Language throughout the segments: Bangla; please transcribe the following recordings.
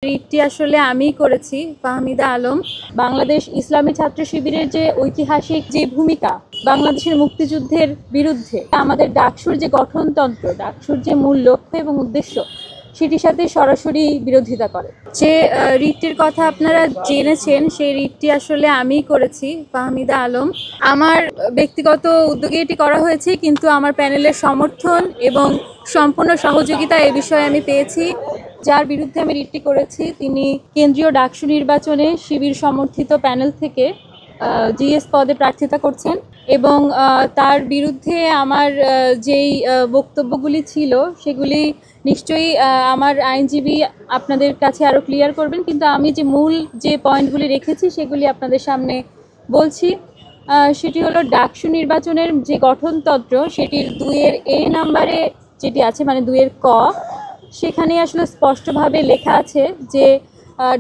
রিটটি আসলে আমিই করেছি, ফাহমিদা আলম। বাংলাদেশ ইসলামী ছাত্র শিবিরের যে ঐতিহাসিক যে ভূমিকা বাংলাদেশের মুক্তিযুদ্ধের বিরুদ্ধে, আমাদের ডাকসুর যে গঠনতন্ত্র, ডাকসুর যে মূল লক্ষ্য এবং উদ্দেশ্য, সেটির সাথে সরাসরি বিরোধিতা করে। যে রিটটির কথা আপনারা জেনেছেন, সেই রিটটি আসলে আমিই করেছি, ফাহমিদা আলম। আমার ব্যক্তিগত উদ্যোগে এটি করা হয়েছে, কিন্তু আমার প্যানেলের সমর্থন এবং সম্পূর্ণ সহযোগিতা এ বিষয়ে আমি পেয়েছি। যার বিরুদ্ধে আমি রিটটি করেছি, তিনি কেন্দ্রীয় ডাকসু নির্বাচনে শিবির সমর্থিত প্যানেল থেকে জিএস পদে প্রার্থিতা করছেন এবং তার বিরুদ্ধে আমার যেই বক্তব্যগুলি ছিল সেগুলি নিশ্চয়ই আমার আইনজীবী আপনাদের কাছে আরও ক্লিয়ার করবেন, কিন্তু আমি যে মূল যে পয়েন্টগুলি রেখেছি সেগুলি আপনাদের সামনে বলছি। সেটি হলো ডাকসু নির্বাচনের যে গঠনতন্ত্র, সেটির 2 নাম্বারে যেটি আছে, মানে 2 ক, সেখানে আসলে স্পষ্টভাবে লেখা আছে যে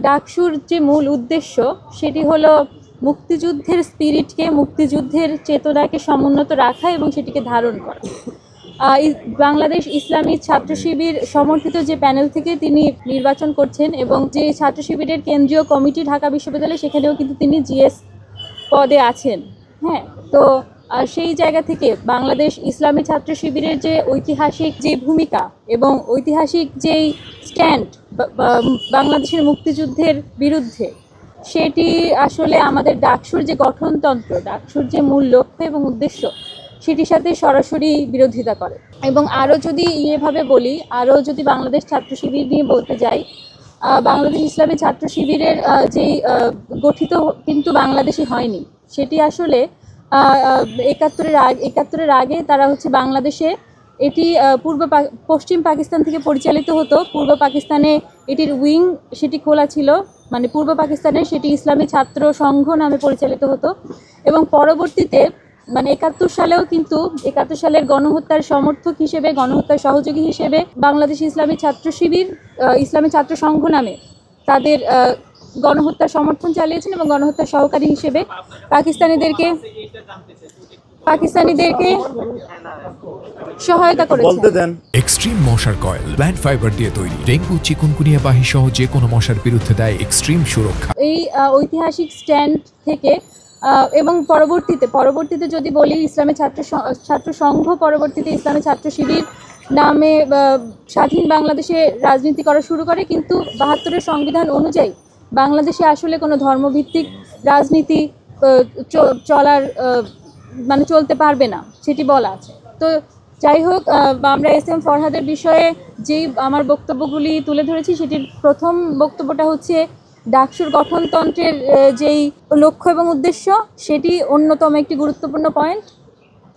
ডাকসুর যে মূল উদ্দেশ্য সেটি হলো মুক্তিযুদ্ধের স্পিরিটকে, মুক্তিযুদ্ধের চেতনাকে সমুন্নত রাখা এবং সেটিকে ধারণ করা। বাংলাদেশ ইসলামী ছাত্র শিবির সমর্থিত যে প্যানেল থেকে তিনি নির্বাচন করছেন এবং যে ছাত্র শিবিরের কেন্দ্রীয় কমিটি ঢাকা বিশ্ববিদ্যালয়, সেখানেও কিন্তু তিনি জিএস পদে আছেন। হ্যাঁ, তো সেই জায়গা থেকে বাংলাদেশ ইসলামী ছাত্র শিবিরের যে ঐতিহাসিক যে ভূমিকা এবং ঐতিহাসিক যেই স্ট্যান্ড বাংলাদেশের মুক্তিযুদ্ধের বিরুদ্ধে, সেটি আসলে আমাদের ডাকসুর যে গঠনতন্ত্র, ডাকসুর যে মূল লক্ষ্য এবং উদ্দেশ্য, সেটির সাথে সরাসরি বিরোধিতা করে। এবং আরও যদি এভাবে বলি, আরও যদি বাংলাদেশ ছাত্র শিবির নিয়ে বলতে যাই, বাংলাদেশ ইসলামী ছাত্র শিবিরের যেই গঠিত কিন্তু বাংলাদেশে হয়নি, সেটি আসলে 71-এর আগে তারা হচ্ছে বাংলাদেশে, এটি পশ্চিম পাকিস্তান থেকে পরিচালিত হতো। পূর্ব পাকিস্তানে এটির উইং সেটি খোলা ছিল, মানে পূর্ব পাকিস্তানে সেটি ইসলামী ছাত্র সংঘ নামে পরিচালিত হতো এবং পরবর্তীতে মানে 71 সালেও কিন্তু 71 সালের গণহত্যার সমর্থক হিসেবে, গণহত্যার সহযোগী হিসেবে বাংলাদেশ ইসলামী ছাত্র শিবির ইসলামী ছাত্র সংঘ নামে তাদের গণহত্যার সমর্থন চালিয়েছেন এবং গণহত্যার সহকারী হিসেবে পাকিস্তানিদেরকে সহায়তা করেছেন। এক্সট্রিম মশার কয়েল প্ল্যান্ট ফাইবার দিয়ে তৈরি, ডেঙ্গু, চিকুনগুনিয়া বাহি সহ যে কোনো মশার বিরুদ্ধে দেয় এক্সট্রিম সুরক্ষা। এই ঐতিহাসিক স্ট্যান্ড থেকে এবং পরবর্তীতে যদি বলি, ইসলামী ছাত্র সংঘ পরবর্তীতে ইসলামী ছাত্র শিবির নামে স্বাধীন বাংলাদেশে রাজনীতি করা শুরু করে, কিন্তু 72-এর সংবিধান অনুযায়ী বাংলাদেশে আসলে কোনো ধর্মভিত্তিক রাজনীতি চলতে পারবে না, সেটি বলা আছে। তো যাই হোক, আমরা এস.এম. ফরহাদের বিষয়ে যেই আমার বক্তব্যগুলি তুলে ধরেছি, সেটির প্রথম বক্তব্যটা হচ্ছে ডাকসুর গঠনতন্ত্রের যেই লক্ষ্য এবং উদ্দেশ্য, সেটি অন্যতম একটি গুরুত্বপূর্ণ পয়েন্ট।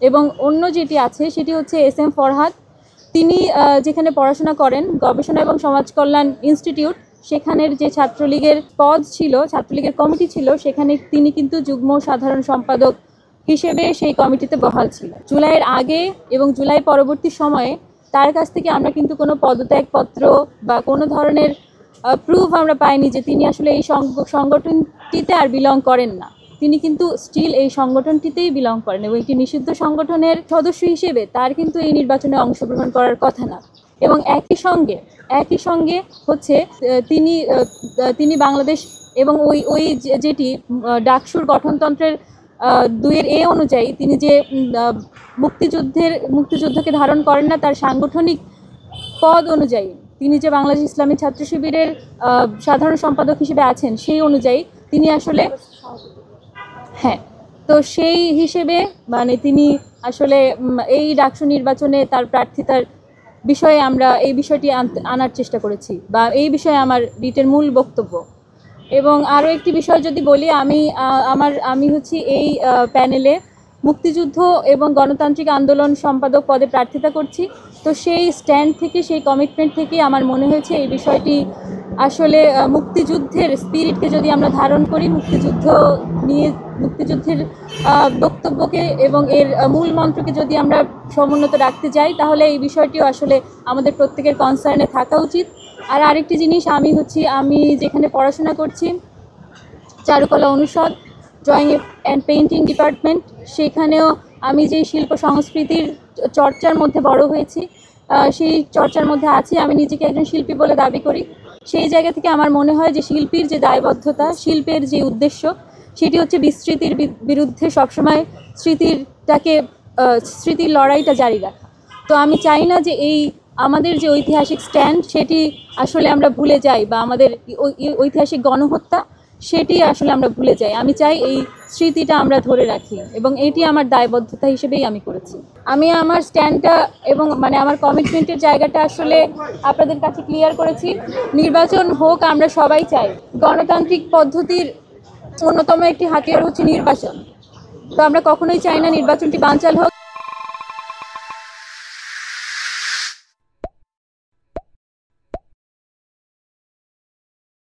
এবং অন্য যেটি আছে সেটি হচ্ছে এস.এম. ফরহাদ, তিনি যেখানে পড়াশোনা করেন, গবেষণা এবং সমাজ কল্যাণ ইনস্টিটিউট, সেখানের যে ছাত্রলীগের পদ ছিল, ছাত্রলীগের কমিটি ছিল, সেখানে তিনি কিন্তু যুগ্ম সাধারণ সম্পাদক হিসেবে সেই কমিটিতে বহাল ছিল। জুলাইয়ের আগে এবং জুলাই পরবর্তী সময়ে তার কাছ থেকে আমরা কিন্তু কোনো পদত্যাগপত্র বা কোনো ধরনের প্রুফ আমরা পাইনি যে তিনি আসলে এই সংগঠনটিতে আর বিলং করেন না। তিনি কিন্তু স্টিল এই সংগঠনটিতেই বিলং করেন এবং একটি নিষিদ্ধ সংগঠনের সদস্য হিসেবে তার কিন্তু এই নির্বাচনে অংশগ্রহণ করার কথা না। এবং একই সঙ্গে হচ্ছে তিনি বাংলাদেশ এবং ওই যেটি ডাকসুর গঠনতন্ত্রের 2 অনুযায়ী তিনি যে মুক্তিযুদ্ধকে ধারণ করেন না, তার সাংগঠনিক পদ অনুযায়ী তিনি যে বাংলাদেশ ইসলামী ছাত্র শিবিরের সাধারণ সম্পাদক হিসেবে আছেন, সেই অনুযায়ী তিনি আসলে, হ্যাঁ, তো সেই হিসেবে মানে তিনি আসলে এই ডাকসু নির্বাচনে তার প্রার্থিতার বিষয়ে আমরা এই বিষয়টি আনার চেষ্টা করেছি, বা এই বিষয়ে আমার রিটের মূল বক্তব্য। এবং আরও একটি বিষয় যদি বলি, আমি হচ্ছি এই প্যানেলে মুক্তিযুদ্ধ এবং গণতান্ত্রিক আন্দোলন সম্পাদক পদে প্রার্থিতা করছি। তো সেই স্ট্যান্ড থেকে, সেই কমিটমেন্ট থেকে আমার মনে হয়েছে এই বিষয়টি আসলে মুক্তিযুদ্ধের স্পিরিটকে যদি আমরা ধারণ করি, মুক্তিযুদ্ধের বক্তব্যকে এবং এর মূল মন্ত্রকে যদি আমরা সমুন্নত রাখতে যাই, তাহলে এই বিষয়টিও আসলে আমাদের প্রত্যেকের কনসার্নে থাকা উচিত। আর আরেকটি জিনিস, আমি যেখানে পড়াশোনা করছি, চারুকলা অনুষদ, ড্রয়িং অ্যান্ড পেইন্টিং ডিপার্টমেন্ট, সেখানেও আমি যে শিল্প সংস্কৃতির চর্চার মধ্যে বড় হয়েছি, সেই চর্চার মধ্যে আছি। আমি নিজেকে একজন শিল্পী বলে দাবি করি। সেই জায়গা থেকে আমার মনে হয় যে শিল্পীর যে দায়বদ্ধতা, শিল্পের যে উদ্দেশ্য, সেটি হচ্ছে বিস্মৃতির বিরুদ্ধে সবসময় স্মৃতির লড়াইটা জারি রাখা। তো আমি চাই না যে আমাদের যে ঐতিহাসিক স্ট্যান্ড সেটি আসলে আমরা ভুলে যাই, বা আমাদের ঐতিহাসিক গণহত্যা সেটি আসলে আমরা ভুলে যাই। আমি চাই এই স্মৃতিটা আমরা ধরে রাখি, এবং এটি আমার দায়বদ্ধতা হিসেবেই আমি করেছি। আমি আমার স্ট্যান্ডটা এবং আমার কমিটমেন্টের জায়গাটা আসলে আপনাদের কাছে ক্লিয়ার করেছি। নির্বাচন হোক, আমরা সবাই চাই। গণতান্ত্রিক পদ্ধতির অন্যতম একটি হাতিয়ার হচ্ছে নির্বাচন। তো আমরা কখনোই চাই না নির্বাচনটি বানচাল হোক।